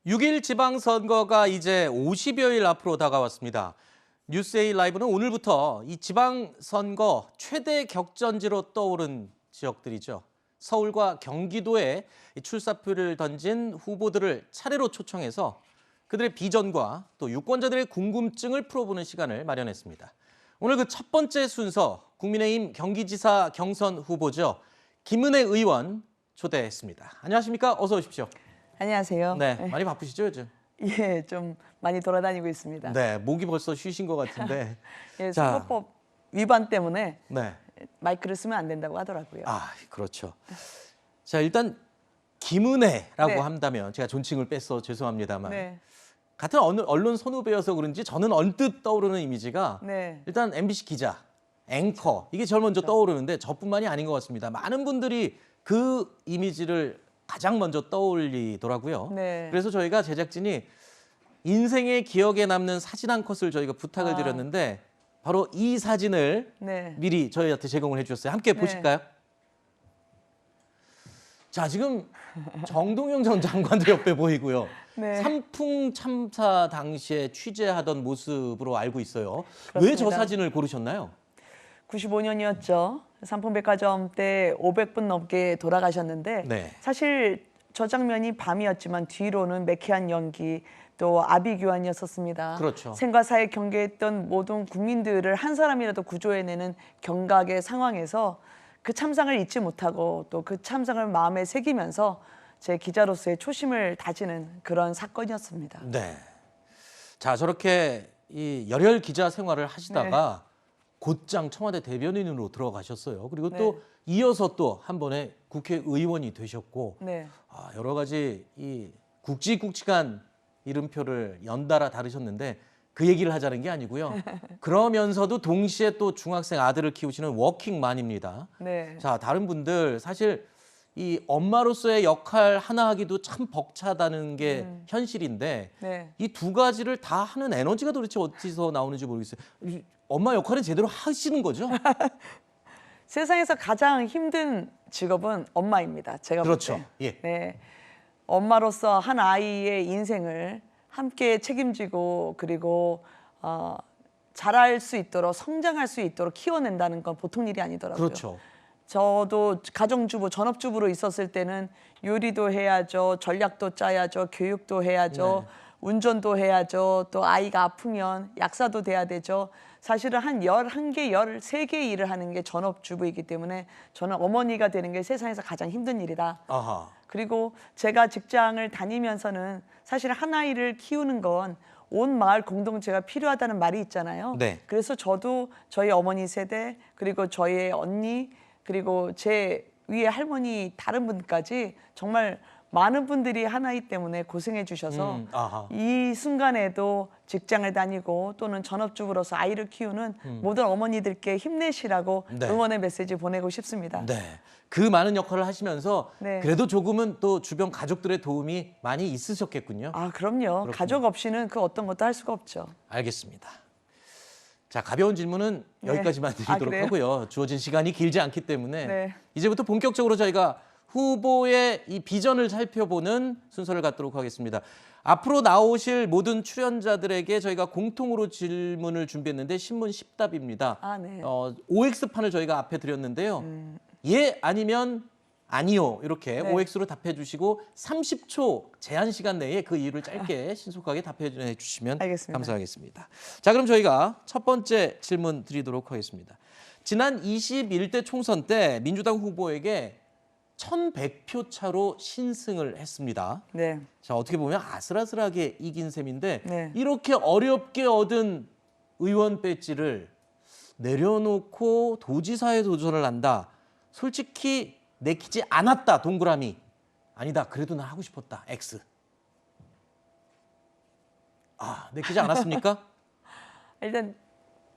6일 지방선거가 이제 50여일 앞으로 다가왔습니다. 뉴스A 라이브는 오늘부터 이 지방선거 최대 격전지로 떠오른 지역들이죠. 서울과 경기도에 출사표를 던진 후보들을 차례로 초청해서 그들의 비전과 또 유권자들의 궁금증을 풀어보는 시간을 마련했습니다. 오늘 그 첫 번째 순서 국민의힘 경기지사 경선 후보죠. 김은혜 의원 초대했습니다. 안녕하십니까? 어서 오십시오. 안녕하세요. 네, 많이 바쁘시죠 요즘? 예, 좀 많이 돌아다니고 있습니다. 네, 목이 벌써 쉬신 것 같은데. 예, 자, 선거법 위반 때문에 네, 마이크를 쓰면 안 된다고 하더라고요. 그렇죠. 자, 일단 김은혜라고 네. 한다면 제가 존칭을 뺏어 죄송합니다만 네, 같은 언론 선후배여서 그런지 저는 언뜻 떠오르는 이미지가 네, 일단 MBC 기자, 앵커 이게 제일 먼저 떠오르는데 저뿐만이 아닌 것 같습니다. 많은 분들이 그 이미지를 가장 먼저 떠올리더라고요. 네. 그래서 저희가 제작진이 인생의 기억에 남는 사진 한 컷을 저희가 부탁을 드렸는데 바로 이 사진을 네. 미리 저희한테 제공을 해주셨어요. 함께 네. 보실까요? 자, 지금 정동영 전 장관도 옆에 보이고요. 네. 삼풍 참사 당시에 취재하던 모습으로 알고 있어요. 왜 저 그렇습니다. 사진을 고르셨나요? 95년이었죠. 삼풍백화점 때 500분 넘게 돌아가셨는데 네. 사실 저 장면이 밤이었지만 뒤로는 매캐한 연기 또 아비규환이었었습니다. 그렇죠. 생과 사에 경계했던 모든 국민들을 한 사람이라도 구조해내는 경각의 상황에서 그 참상을 잊지 못하고 또 그 참상을 마음에 새기면서 제 기자로서의 초심을 다지는 그런 사건이었습니다. 네. 자, 저렇게 이 열혈 기자 생활을 하시다가 곧장 청와대 대변인으로 들어가셨어요. 그리고 또 네. 이어서 또 한 번에 국회의원이 되셨고 네. 여러 가지 이 굵직굵직한 이름표를 연달아 다루셨는데 그 얘기를 하자는 게 아니고요. 그러면서도 동시에 또 중학생 아들을 키우시는 워킹맘입니다. 네. 자, 다른 분들 사실 이 엄마로서의 역할 하나 하기도 참 벅차다는 게 현실인데 네. 이 두 가지를 다 하는 에너지가 도대체 어디서 나오는지 모르겠어요. 엄마 역할은 제대로 하시는 거죠? 세상에서 가장 힘든 직업은 엄마입니다. 제가 볼 그렇죠. 때. 예. 네. 엄마로서 한 아이의 인생을 함께 책임지고 그리고 자랄 수 있도록 성장할 수 있도록 키워낸다는 건 보통 일이 아니더라고요. 그렇죠. 저도 가정주부, 전업주부로 있었을 때는 요리도 해야죠, 전략도 짜야죠, 교육도 해야죠, 운전도 해야죠, 또 아이가 아프면 약사도 돼야 되죠. 사실은 한 11개, 13개 일을 하는 게 전업주부이기 때문에 저는 어머니가 되는 게 세상에서 가장 힘든 일이다. 아하. 그리고 제가 직장을 다니면서는 사실 한 아이를 키우는 건 온 마을 공동체가 필요하다는 말이 있잖아요. 네. 그래서 저도 저희 어머니 세대 그리고 저희 언니 그리고 제 위에 할머니 다른 분까지 정말 많은 분들이 한 아이 때문에 고생해 주셔서 아하. 이 순간에도 직장을 다니고 또는 전업주부로서 아이를 키우는 모든 어머니들께 힘내시라고 네. 응원의 메시지 보내고 싶습니다. 네. 그 많은 역할을 하시면서 네. 그래도 조금은 또 주변 가족들의 도움이 많이 있으셨겠군요. 아, 그럼요. 가족 없이는 그 어떤 것도 할 수가 없죠. 알겠습니다. 자, 가벼운 질문은 네. 여기까지만 드리도록 그래요? 하고요. 주어진 시간이 길지 않기 때문에 네. 이제부터 본격적으로 저희가 후보의 이 비전을 살펴보는 순서를 갖도록 하겠습니다. 앞으로 나오실 모든 출연자들에게 저희가 공통으로 질문을 준비했는데 신문 10답입니다. 아, 네. OX판을 저희가 앞에 드렸는데요. 예 아니면 아니요 이렇게 네. OX로 답해 주시고 30초 제한 시간 내에 그 이유를 짧게 신속하게 답해 주시면 알겠습니다. 감사하겠습니다. 자, 그럼 저희가 첫 번째 질문 드리도록 하겠습니다. 지난 21대 총선 때 민주당 후보에게 1,100표 차로 신승을 했습니다. 네. 자, 어떻게 보면 아슬아슬하게 이긴 셈인데 네. 이렇게 어렵게 얻은 의원 배지를 내려놓고 도지사에 도전을 한다. 솔직히 내키지 않았다. 동그라미. 아니다. 그래도 난 하고 싶었다. X. 내키지 않았습니까? 일단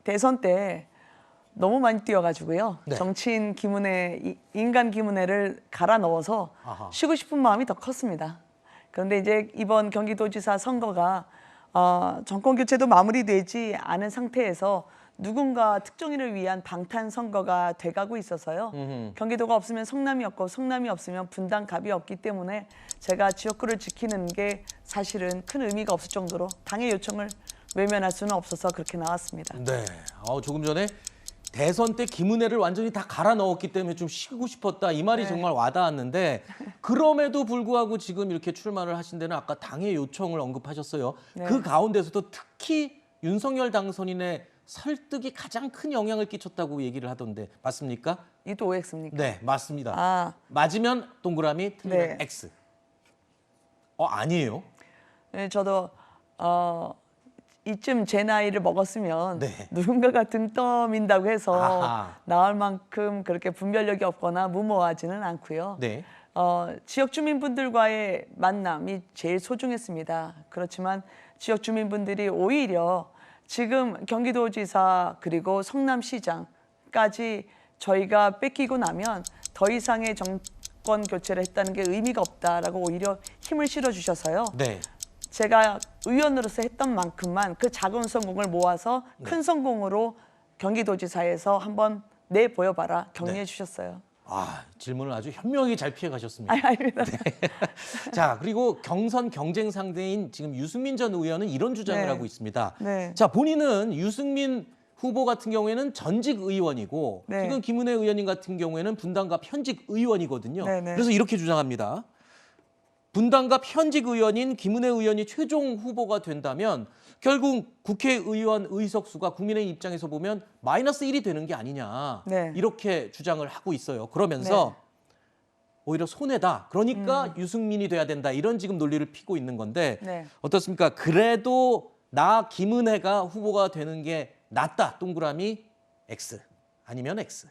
대선 때 너무 많이 뛰어가지고요. 네. 정치인 김은혜, 인간 김은혜를 갈아 넣어서 아하. 쉬고 싶은 마음이 더 컸습니다. 그런데 이제 이번 경기도지사 선거가 정권 교체도 마무리되지 않은 상태에서 누군가 특정인을 위한 방탄 선거가 돼가고 있어서요. 경기도가 없으면 성남이 없고 성남이 없으면 분당갑이 없기 때문에 제가 지역구를 지키는 게 사실은 큰 의미가 없을 정도로 당의 요청을 외면할 수는 없어서 그렇게 나왔습니다. 네. 조금 전에 대선 때 김은혜를 완전히 다 갈아 넣었기 때문에 좀 쉬고 싶었다. 이 말이 네. 정말 와닿았는데 그럼에도 불구하고 지금 이렇게 출마를 하신 데는 아까 당의 요청을 언급하셨어요. 네. 그 가운데서도 특히 윤석열 당선인의 설득이 가장 큰 영향을 끼쳤다고 얘기를 하던데 맞습니까? 이도 OX입니까? 네, 맞습니다. 아, 맞으면 동그라미, 틀리면 네. X. 아니에요? 네, 저도 이쯤 제 나이를 먹었으면 네. 누군가가 등 떠민다고 해서 아하. 나올 만큼 그렇게 분별력이 없거나 무모하지는 않고요. 네. 지역 주민분들과의 만남이 제일 소중했습니다. 그렇지만 지역 주민분들이 오히려 지금 경기도지사 그리고 성남시장까지 저희가 뺏기고 나면 더 이상의 정권 교체를 했다는 게 의미가 없다라고 오히려 힘을 실어주셔서요. 네. 제가 의원으로서 했던 만큼만 그 작은 성공을 모아서 큰 성공으로 경기도지사에서 한번 내보여봐라 격려해 주셨어요. 질문을 아주 현명하게 잘 피해 가셨습니다. 아닙니다. 자, 그리고 경선 경쟁 상대인 지금 유승민 전 의원은 이런 주장을 네. 하고 있습니다. 네. 자, 본인은 유승민 후보 같은 경우에는 전직 의원이고 네. 지금 김은혜 의원님 같은 경우에는 분당갑 현직 의원이거든요. 네, 네. 그래서 이렇게 주장합니다. 분당갑 현직 의원인 김은혜 의원이 최종 후보가 된다면 결국 국회의원 의석수가 국민의 입장에서 보면 마이너스 1이 되는 게 아니냐. 네. 이렇게 주장을 하고 있어요. 그러면서 오히려 손해다. 그러니까 유승민이 돼야 된다. 이런 지금 논리를 피고 있는 건데 네. 어떻습니까? 그래도 나 김은혜가 후보가 되는 게 낫다. 동그라미 X 아니면 X.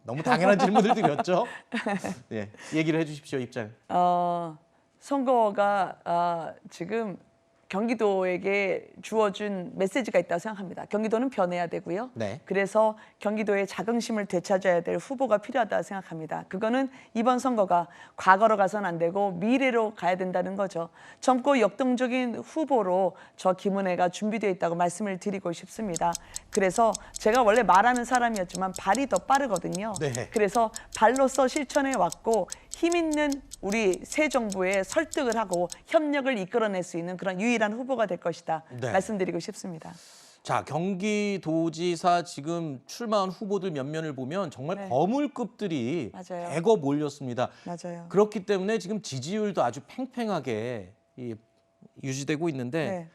너무 당연한 질문을 드렸죠? 예, 얘기를 해주십시오. 입장. 선거가 지금 경기도에게 주어준 메시지가 있다고 생각합니다. 경기도는 변해야 되고요. 네. 그래서 경기도의 자긍심을 되찾아야 될 후보가 필요하다고 생각합니다. 그거는 이번 선거가 과거로 가선 안 되고 미래로 가야 된다는 거죠. 젊고 역동적인 후보로 저 김은혜가 준비되어 있다고 말씀을 드리고 싶습니다. 그래서 제가 원래 말하는 사람이었지만 발이 더 빠르거든요. 네. 그래서 발로서 실천해 왔고 힘 있는 우리 새 정부에 설득을 하고 협력을 이끌어낼 수 있는 그런 유일한 후보가 될 것이다. 네. 말씀드리고 싶습니다. 자, 경기도지사 지금 출마한 후보들 면면을 보면 정말 네. 거물급들이 맞아요. 대거 몰렸습니다. 맞아요. 그렇기 때문에 지금 지지율도 아주 팽팽하게 유지되고 있는데 네.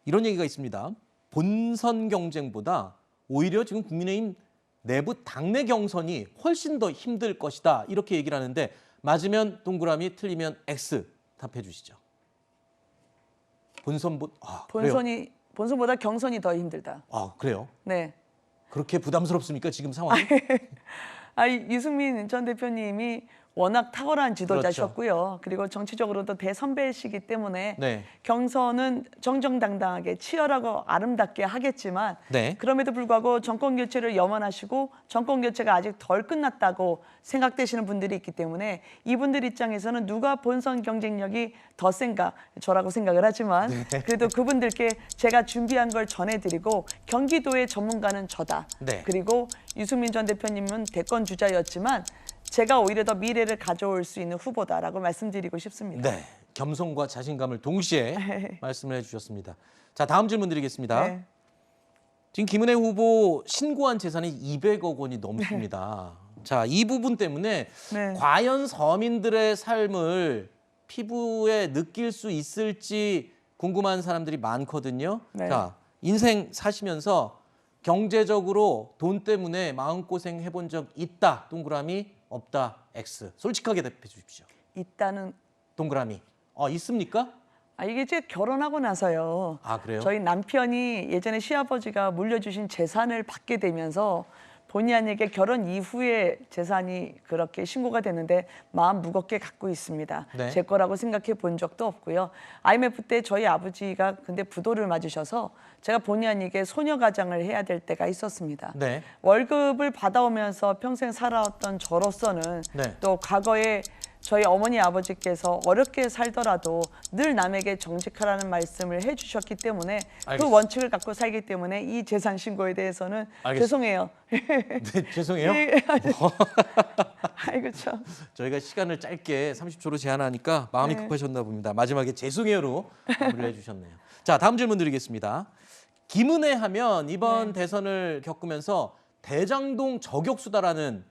이런 얘기가 있습니다. 본선 경쟁보다 오히려 지금 국민의힘 내부 당내 경선이 훨씬 더 힘들 것이다. 이렇게 얘기를 하는데 맞으면 동그라미, 틀리면 X 답해 주시죠. 그래요? 본선보다 경선이 더 힘들다. 그래요? 네. 그렇게 부담스럽습니까? 지금 상황이? 유승민 전 대표님이 워낙 탁월한 지도자셨고요. 그렇죠. 그리고 정치적으로도 대선배시기 때문에 네. 경선은 정정당당하게 치열하고 아름답게 하겠지만 네. 그럼에도 불구하고 정권 교체를 염원하시고 정권 교체가 아직 덜 끝났다고 생각되시는 분들이 있기 때문에 이분들 입장에서는 누가 본선 경쟁력이 더 센가 저라고 생각을 하지만 그래도 그분들께 제가 준비한 걸 전해드리고 경기도의 전문가는 저다. 네. 그리고 유승민 전 대표님은 대권 주자였지만 제가 오히려 더 미래를 가져올 수 있는 후보다라고 말씀드리고 싶습니다. 네. 겸손과 자신감을 동시에 말씀을 해주셨습니다. 자, 다음 질문 드리겠습니다. 네. 지금 김은혜 후보 신고한 재산이 200억 원이 넘습니다. 자, 이 부분 때문에 네. 과연 서민들의 삶을 피부에 느낄 수 있을지 궁금한 사람들이 많거든요. 네. 자, 인생 사시면서 경제적으로 돈 때문에 마음고생 해본 적 있다. 동그라미, 없다. X. 솔직하게 답해 주십시오. 있다는 동그라미. 있습니까? 이게 제 결혼하고 나서요. 그래요? 저희 남편이 예전에 시아버지가 물려주신 재산을 받게 되면서 본의 아니게 결혼 이후에 재산이 그렇게 신고가 됐는데 마음 무겁게 갖고 있습니다. 네. 제 거라고 생각해 본 적도 없고요. IMF 때 저희 아버지가 근데 부도를 맞으셔서 제가 본의 아니게 소녀 가장을 해야 될 때가 있었습니다. 네. 월급을 받아오면서 평생 살아왔던 저로서는 네. 또 과거에 저희 어머니 아버지께서 어렵게 살더라도 늘 남에게 정직하라는 말씀을 해주셨기 때문에 그 알겠습니다. 원칙을 갖고 살기 때문에 이 재산 신고에 대해서는 알겠습니다. 죄송해요. 네, 죄송해요. 예, 아이고 참. 저희가 시간을 짧게 30초로 제한하니까 마음이 네. 급하셨나 봅니다. 마지막에 죄송해요로 마무리를 해주셨네요. 자, 다음 질문 드리겠습니다. 김은혜 하면 이번 대선을 겪으면서 대장동 저격수다라는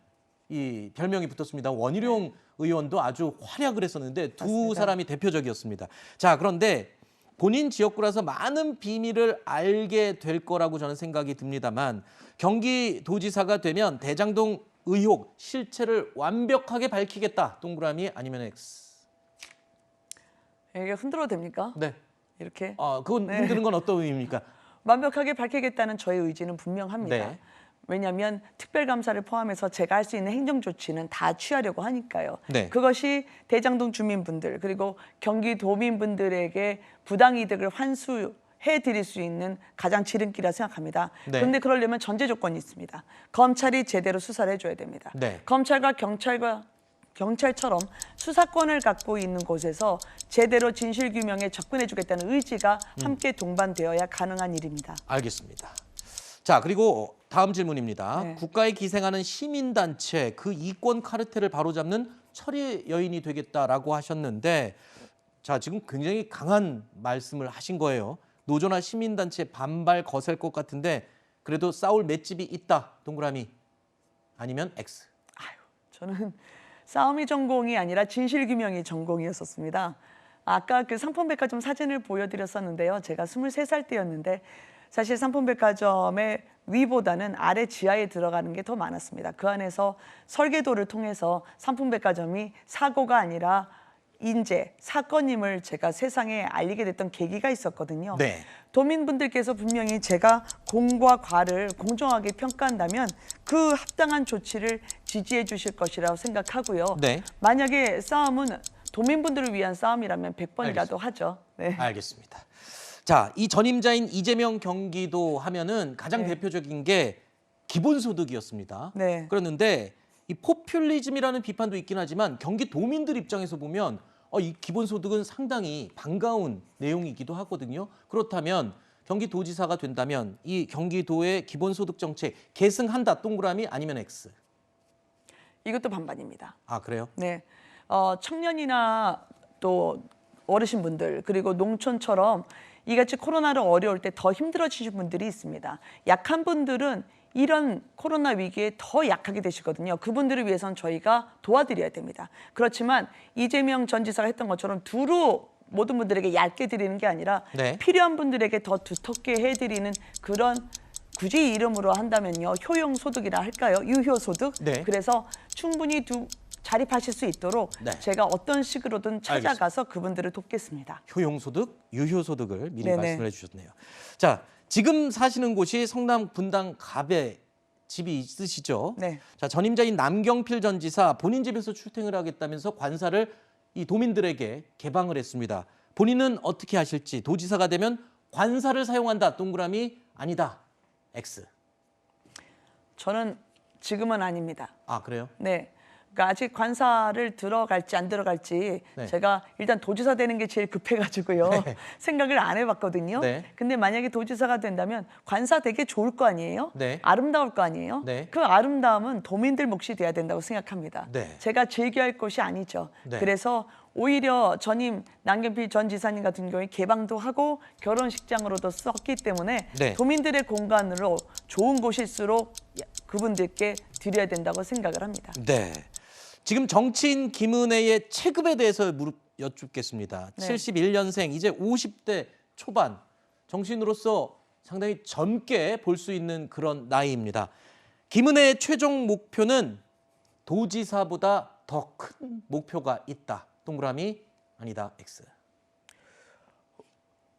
이 별명이 붙었습니다. 원희룡 의원도 아주 활약을 했었는데 두 맞습니다. 사람이 대표적이었습니다. 자, 그런데 본인 지역구라서 많은 비밀을 알게 될 거라고 저는 생각이 듭니다만 경기도지사가 되면 대장동 의혹 실체를 완벽하게 밝히겠다. 동그라미 아니면 X. 이게 흔들어도 됩니까? 네. 이렇게 그건 흔드는 건 어떤 의미입니까? 완벽하게 밝히겠다는 저의 의지는 분명합니다. 네. 왜냐하면 특별감사를 포함해서 제가 할 수 있는 행정조치는 다 취하려고 하니까요. 네. 그것이 대장동 주민분들 그리고 경기도민분들에게 부당이득을 환수해드릴 수 있는 가장 지름길이라 생각합니다. 네. 그런데 그러려면 전제 조건이 있습니다. 검찰이 제대로 수사를 해줘야 됩니다. 네. 검찰과 경찰처럼 수사권을 갖고 있는 곳에서 제대로 진실규명에 접근해주겠다는 의지가 함께 동반되어야 가능한 일입니다. 알겠습니다. 자, 그리고 다음 질문입니다. 네. 국가에 기생하는 시민단체 그 이권 카르텔을 바로잡는 철의 여인이 되겠다라고 하셨는데 자, 지금 굉장히 강한 말씀을 하신 거예요. 노조나 시민단체 반발 거셀 것 같은데 그래도 싸울 맷집이 있다. 동그라미 아니면 X. 저는 싸움이 전공이 아니라 진실규명이 전공이었었습니다. 아까 그 상품백화점 사진을 보여드렸었는데요. 제가 23살 때였는데 사실 상품백화점의 위보다는 아래 지하에 들어가는 게 더 많았습니다. 그 안에서 설계도를 통해서 상품백화점이 사고가 아니라 인재, 사건임을 제가 세상에 알리게 됐던 계기가 있었거든요. 네. 도민분들께서 분명히 제가 공과 과를 공정하게 평가한다면 그 합당한 조치를 지지해 주실 것이라고 생각하고요. 네. 만약에 싸움은 도민분들을 위한 싸움이라면 100번이라도 하죠. 네. 알겠습니다. 자, 이 전임자인 이재명 경기도 하면은 가장 네. 대표적인 게 기본소득이었습니다. 네. 그랬는데 이 포퓰리즘이라는 비판도 있긴 하지만 경기도민들 입장에서 보면 이 기본소득은 상당히 반가운 내용이기도 하거든요. 그렇다면 경기도지사가 된다면 이 경기도의 기본소득 정책 계승한다. 동그라미 아니면 X. 이것도 반반입니다. 아, 그래요? 네, 청년이나 또 어르신분들 그리고 농촌처럼 이같이 코로나로 어려울 때 더 힘들어지신 분들이 있습니다. 약한 분들은 이런 코로나 위기에 더 약하게 되시거든요. 그분들을 위해서는 저희가 도와드려야 됩니다. 그렇지만 이재명 전 지사가 했던 것처럼 두루 모든 분들에게 얇게 드리는 게 아니라 네. 필요한 분들에게 더 두텁게 해드리는 그런 굳이 이름으로 한다면요. 효용소득이라 할까요? 유효소득. 네. 그래서 충분히 자립하실 수 있도록 네. 제가 어떤 식으로든 찾아가서 그분들을 돕겠습니다. 효용소득, 유효소득을 미리 네네. 말씀을 해주셨네요. 자, 지금 사시는 곳이 성남 분당 갑에 집이 있으시죠? 네. 자, 전임자인 남경필 전 지사 본인 집에서 출퇴근을 하겠다면서 관사를 이 도민들에게 개방을 했습니다. 본인은 어떻게 하실지 도지사가 되면 관사를 사용한다. 동그라미 아니다. X. 저는 지금은 아닙니다. 아, 그래요? 네. 그러니까 아직 관사를 들어갈지 안 들어갈지 네. 제가 일단 도지사 되는 게 제일 급해가지고요. 생각을 안 해봤거든요. 네. 근데 만약에 도지사가 된다면 관사 되게 좋을 거 아니에요? 네. 아름다울 거 아니에요? 네. 그 아름다움은 도민들 몫이 돼야 된다고 생각합니다. 네. 제가 즐겨할 것이 아니죠. 네. 그래서 오히려 전임 남경필 전 지사님 같은 경우에 개방도 하고 결혼식장으로도 썼기 때문에 네. 도민들의 공간으로 좋은 곳일수록 그분들께 드려야 된다고 생각을 합니다. 네. 지금 정치인 김은혜의 체급에 대해서 여쭙겠습니다. 네. 71년생, 이제 50대 초반. 정치인으로서 상당히 젊게 볼 수 있는 그런 나이입니다. 김은혜의 최종 목표는 도지사보다 더 큰 목표가 있다. 동그라미 아니다. X.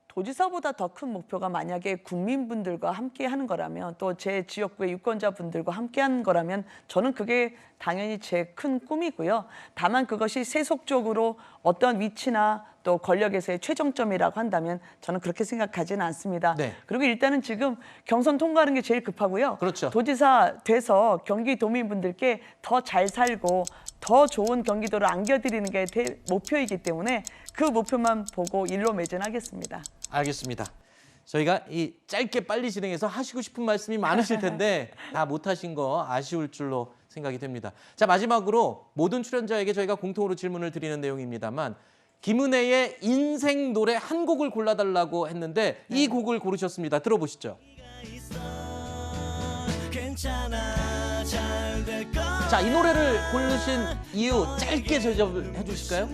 도지사보다 더 큰 목표가 만약에 국민분들과 함께 하는 거라면 또 제 지역구의 유권자분들과 함께 하는 거라면 저는 그게 당연히 제 큰 꿈이고요. 다만 그것이 세속적으로 어떤 위치나 또 권력에서의 최종점이라고 한다면 저는 그렇게 생각하지는 않습니다. 네. 그리고 일단은 지금 경선 통과하는 게 제일 급하고요. 그렇죠. 도지사 돼서 경기도민분들께 더 잘 살고 더 좋은 경기도를 안겨드리는 게 목표이기 때문에 그 목표만 보고 일로 매진하겠습니다. 알겠습니다. 저희가 이 짧게 빨리 진행해서 하시고 싶은 말씀이 많으실 텐데 다 못하신 거 아쉬울 줄로 생각이 됩니다. 자, 마지막으로 모든 출연자에게 저희가 공통으로 질문을 드리는 내용입니다만 김은혜의 인생 노래 한 곡을 골라달라고 했는데 이 곡을 고르셨습니다. 들어보시죠. 자, 이 노래를 고르신 이유 짧게 대접해 주실까요?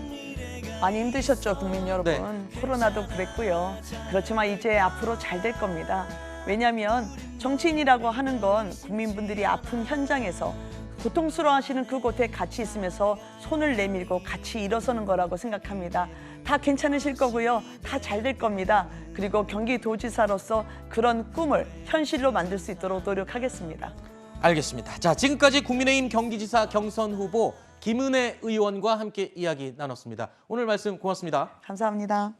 많이 힘드셨죠, 국민 여러분. 코로나도 그랬고요. 그렇지만 이제 앞으로 잘 될 겁니다. 왜냐하면 정치인이라고 하는 건 국민분들이 아픈 현장에서 고통스러워하시는 그곳에 같이 있으면서 손을 내밀고 같이 일어서는 거라고 생각합니다. 다 괜찮으실 거고요. 다 잘 될 겁니다. 그리고 경기도지사로서 그런 꿈을 현실로 만들 수 있도록 노력하겠습니다. 알겠습니다. 자, 지금까지 국민의힘 경기지사 경선 후보 김은혜 의원과 함께 이야기 나눴습니다. 오늘 말씀 고맙습니다. 감사합니다.